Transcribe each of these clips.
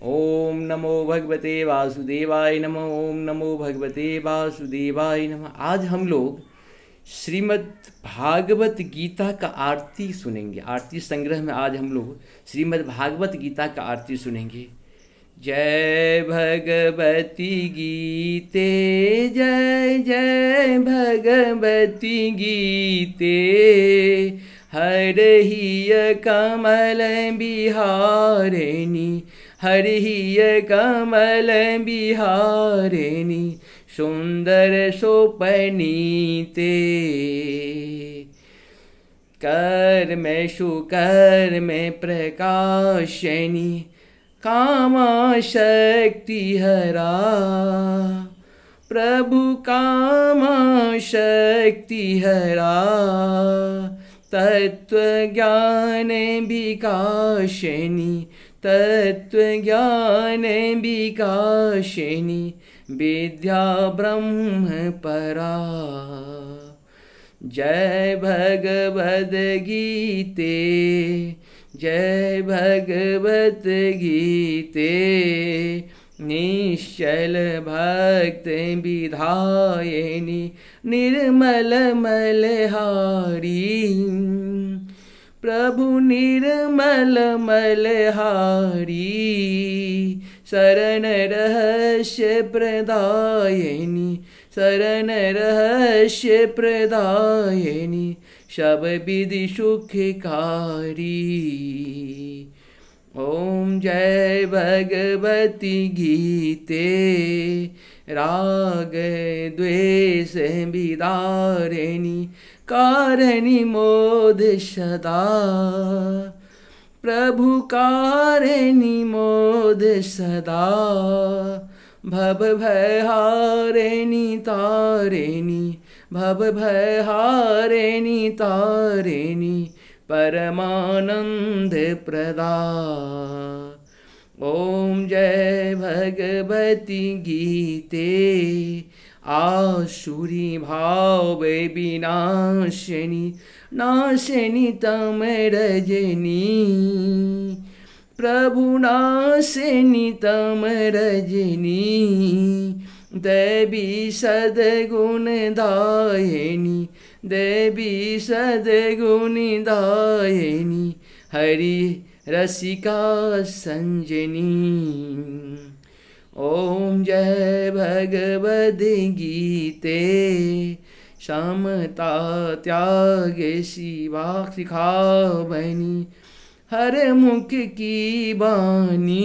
ओम नमो भगवते वासुदेवाय नमः। ओम नमो भगवते वासुदेवाय नमः। आज हम लोग श्रीमद् भागवत गीता का आरती सुनेंगे। आरती संग्रह में आज हम लोग श्रीमद् भागवत गीता का आरती सुनेंगे। जय भगवती गीते, जय जय भगवती गीते। हरहिय कमल बिहारिणी, हरहिय कमल बिहारिणी, सुंदर सोपनीते। कर्मेषु कर्मे प्रकाशिनी, कामा शक्ति हरा। प्रभु कामा शक्ति हरा, तत्व ज्ञान विकासिनी, तत्व ज्ञान विकासिनी, विद्या ब्रह्म परा। जय भगवद गीते, जय भगवत गीते। निश्चल भक्त विधायिनी, निर्मल मलहारी। प्रभु निर्मल मलहारी, शरण रहस्य प्रदायिनी, शरण रहस्य प्रदायिनी, सब विधि सुखकारी। ओम जय भगवती गीते। राग द्वेष विदारिणी, कारिणी मोद सदा। प्रभु कारिणी मोद सदा। भव भय हारिणी तारिणी, भव भय हारिणी तारिणी, परमानंद प्रदा। ओम जय भगवती गीते। आसुरी भाव विनाशिनी, नाशिनी तम रजनी। प्रभु नाशिनी तम रजनी, देवी सद्गुण दायिनी, देवी सद्गुण दायिनी, हरि रसिका संजनी। ओम जय भगवद गीते। समता त्याग शिवा सिखावनी, हर मुख की बानी,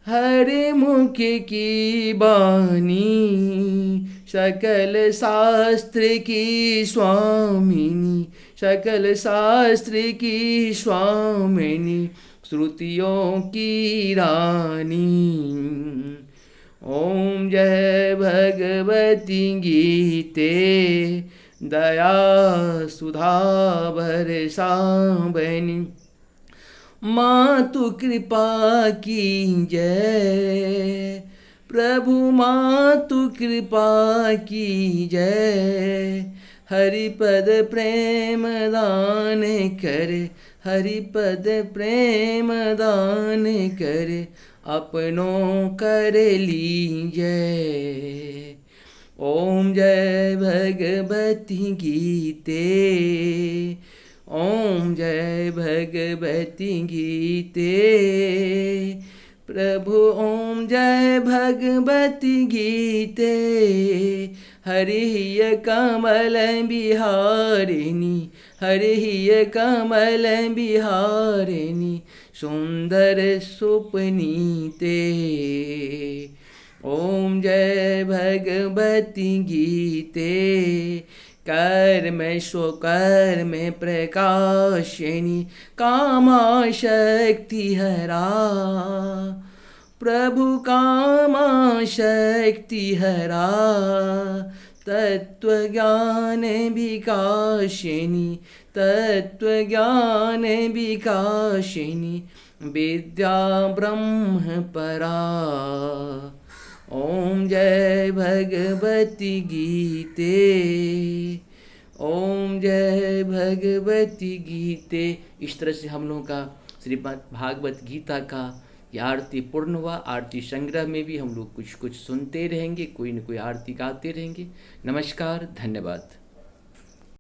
हर मुख की बानी। सकल शास्त्र की स्वामिनी, सकल शास्त्र की स्वामिनी, श्रुतियों की रानी। ओम जय भगवती गीते। दया सुधा बरसावनी, मातु कृपा की जय। प्रभु मातु कृपा की जय। हरिपद प्रेम दान करे, हरिपद प्रेम दान करे, अपनों कर लीजय। ओम जय भगवती गीते। ओम जय भगवती गीते। प्रभु ओम जय भगवती गीते। हरिय कमल बिहारिणी, हरिय कमल बिहारिणी, सुंदर सुपनीते। ओम जय भगवती गीते। कर्म स्वकर्म प्रकाशिनी, कामा शक्ति हरा। प्रभु कामा शक्ति हरा, तत्व ज्ञान विकासिनी, तत्व ज्ञान विकासिनी, विद्या ब्रह्म परा। ओम जय भगवती गीते। ओम जय भगवती गीते। इस तरह से हम लोगों का श्रीमद् भागवत गीता का ये आरती पूर्ण हुआ। आरती संग्रह में भी हम लोग कुछ कुछ सुनते रहेंगे, कोई न कोई आरती गाते रहेंगे। नमस्कार, धन्यवाद।